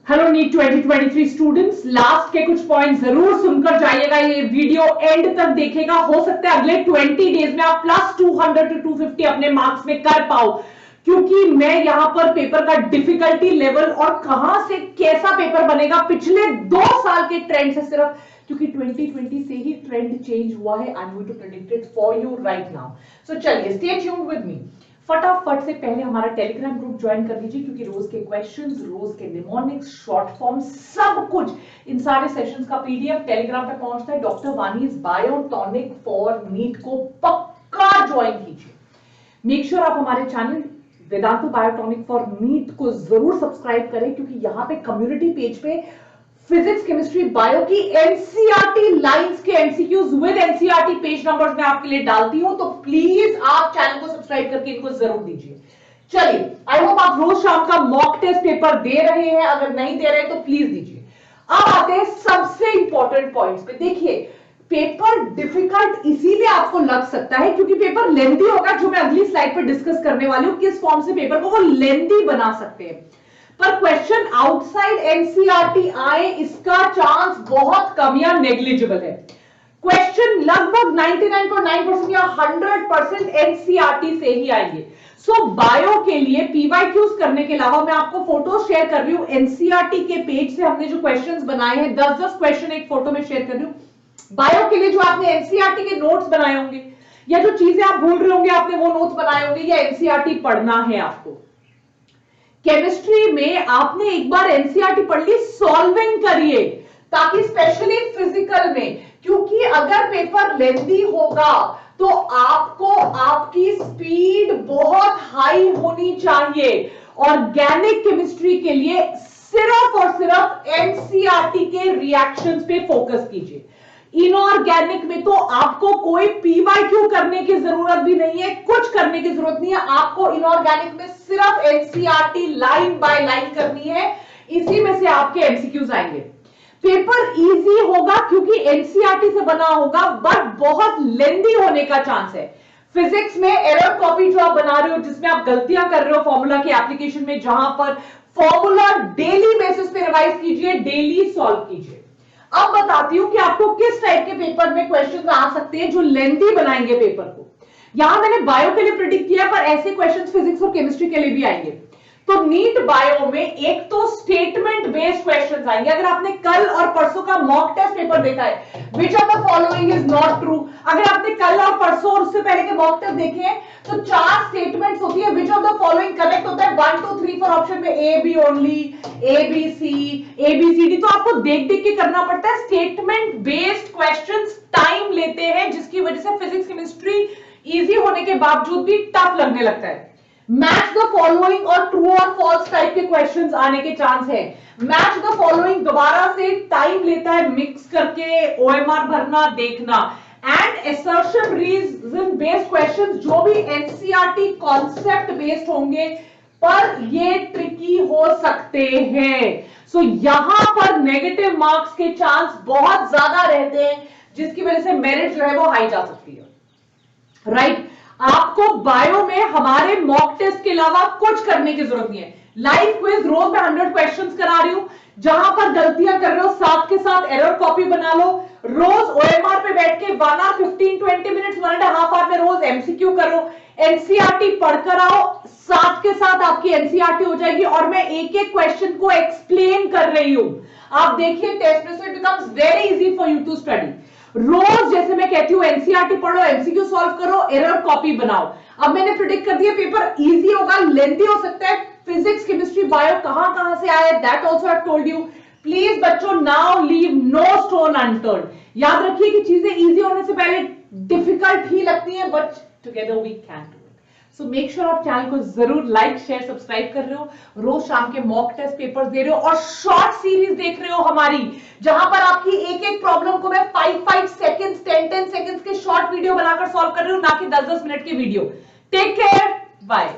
Hello NEET 2023 students, last के कुछ point जरूर सुनकर जाइएगा। ये वीडियो एंड तक देखेगा, हो सकता है अगले 20 डेज में आप प्लस 200 to 250 अपने मार्क्स में कर पाओ, क्योंकि मैं यहां पर पेपर का डिफिकल्टी लेवल और कहां से कैसा पेपर बनेगा पिछले 2 साल के ट्रेंड से, सिर्फ क्योंकि 2020 से ही ट्रेंड चेंज हुआ है। I am going to predict it for you right now. So चलिए, स्टे ट्यून्ड विद मी। फटाफट से पहले हमारा टेलीग्राम ग्रुप ज्वाइन कर लीजिए, क्योंकि रोज के क्वेश्चंस, रोज के निमोनिक्स, शॉर्ट फॉर्म, सब कुछ इन सारे सेशंस का पीडीएफ टेलीग्राम पे पहुंचता है। Doctor Vani's biotonic for NEET को पक्का ज्वाइन कीजिए। मेक श्योर आप हमारे channel Vedantu biotonic for NEET को जरूर सब्सक्राइब करें, क्योंकि यहां पे कम्युनिटी पेज पे फिजिक्स, केमिस्ट्री, बायो की एनसीईआरटी लाइंस के MCQs with NCERT page numbers मैं आपके लिए डालती हूं, तो प्लीज आप चैनल को सब्सक्राइब करके इनको जरूर दीजिए। चलिए, आई होप आप रोज शाम का मॉक टेस्ट पेपर दे रहे हैं, अगर नहीं दे रहे तो प्लीज दीजिए। अब आते हैं सबसे इंपॉर्टेंट पॉइंट्स पे। देखिए, पेपर डिफिकल्ट इसीलिए आपको लग सकता है क्योंकि पेपर लेंथी होगा, जो मैं अगली स्लाइड पर डिस्कस करने वाली हूं, किस फॉर्म से पेपर को वो लेंथी बना सकते हैं। पर क्वेश्चन आउटसाइड एनसीईआरटी आए, इसका चांस बहुत कम या नेग्लिजिबल है। क्वेश्चन लगभग 99.9% या 100% एनसीईआरटी से ही आएंगे। सो बायो के लिए पीवाईक्यूज करने के अलावा मैं आपको फोटो शेयर कर रही हूं एनसीईआरटी के पेज से। हमने जो क्वेश्चंस बनाए हैं, 10-10 क्वेश्चन एक फोटो में शेयर कर रही हूं। बायो के लिए जो आपने एनसीईआरटी के नोट्स बनाए होंगे, या जो चीजें आप भूल रहे होंगे आपने वो नोट्स बनाए होंगे, या एनसीईआरटी पढ़ना है आपको। केमिस्ट्री में आपने एक बार एनसीईआरटी पढ़ ली, सॉल्विंग करिए, ताकि स्पेशली फिजिकल में, क्योंकि अगर पेपर लेंथी होगा तो आपको आपकी स्पीड बहुत हाई होनी चाहिए। ऑर्गेनिक केमिस्ट्री के लिए सिर्फ और सिर्फ एनसीईआरटी के रिएक्शंस पे फोकस कीजिए। इनऑर्गेनिक में तो आपको कोई पीवाईक्यू करने की जरूरत भी नहीं है, कुछ करने की जरूरत नहीं है। आपको इनऑर्गेनिक में सिर्फ एनसीईआरटी लाइन बाय लाइन करनी है, इसी में से आपके एमसीक्यूज आएंगे। पेपर इजी होगा क्योंकि एनसीईआरटी से बना होगा, बट बहुत लेंथी होने का चांस है। फिजिक्स में एरर कॉपी जो आप बना रहे हो, जिसमें आप गलतियां कर रहे हो फॉर्मूला के एप्लीकेशन में, जहां पर फॉर्मूला डेली बेसिस पे रिवाइज कीजिए, डेली सॉल्व कीजिए। अब बताती हूं कि आपको किस टाइप के पेपर में क्वेश्चंस आ सकते हैं जो लेंथी बनाएंगे पेपर को। यहां मैंने बायो के लिए प्रेडिक्ट किया, पर ऐसे क्वेश्चंस फिजिक्स और केमिस्ट्री के लिए भी आएंगे। तो नीट बायो में एक तो स्टेटमेंट बेस्ड क्वेश्चंस आएंगे। अगर आपने कल और परसों का मॉक टेस्ट पेपर देखा है, which of the following is not true, अगर आपने कल और परसों और उससे पहले के मॉक टेस्ट देखे हैं, तो 4 स्टेटमेंट्स होती है, which of the following correct होता है, 1 2 3 4 ऑप्शन में A B only, A B C, A B C D. तो आपको देख देख के करना पड़ता है। स्टेटमेंट बेस्ड क्वेश्चंस टाइम लेते हैं, जिसकी वजह से फिजिक्स केमिस्ट्री इजी होने के बावजूद भी टफ लगने लगता है। मैच द फॉलोइंग और ट्रू और फॉल्स टाइप के क्वेश्चंस आने के चांस है। मैच द फॉलोइंग दोबारा से टाइम लेता है, मिक्स करके ओएमआर भरना, देखना। And assertion reason based questions जो भी एनसीईआरटी कॉन्सेप्ट बेस्ड होंगे, पर ये ट्रिकी हो सकते हैं। सो यहां पर नेगेटिव मार्क्स के चांस बहुत ज्यादा रहते हैं, जिसकी वजह से मेरिट जो है वो हाई जा सकती है। राइट, आपको बायो में हमारे मॉक टेस्ट के अलावा कुछ करने की जरूरत नहीं है। लाइव क्विज रोज मैं 100 क्वेश्चंस करा रही हूं, जहां पर गलतियां कर रहे हो साथ के साथ एरर कॉपी बना लो। रोज ओएमआर पे बैठ के 1 आवर 15-20 मिनट्स 1.5 आवर में रोज एमसीक्यू करो। एनसीईआरटी पढ़कर आओ, साथ के साथ आपकी एनसीईआरटी हो जाएगी, और मैं एक एक क्वेश्चन को एक्सप्लेन कर रही हूं। आप देखिए टेस्ट में, so it becomes very easy for you to study. रोज जैसे मैं कहती हूं एनसीईआरटी पढ़ो, एमसीक्यू सॉल्व करो, एरर कॉपी बनाओ। अब मैंने प्रेडिक्ट कर दिया पेपर इजी होगा, लेंथी हो सकता है। फिजिक्स, केमिस्ट्री, बायो कहां कहां से आए, that also I have told you. Please बच्चों, now leave no stone unturned. याद रखिए कि चीजें इजी होने से पहले डिफिकल्ट ही लगती हैं, but together we can do it. So make sure आप चैनल को जरूर लाइक, शेयर, सब्सक्राइब कर रहे हो, रोज शाम के मॉक टेस्ट पेपर्स दे रहे हो, और शॉर्ट सीरीज देख रहे हो हमारी, जहां पर आपकी एक एक प्रॉब्लम को मैं 5-5 सेकंड्स, 10-10 सेकंड्स के शॉर्ट वीडियो बनाकर सॉल्व कर रही हूं, ना कि 10-10 मिनट के वीडियो। Take care, bye.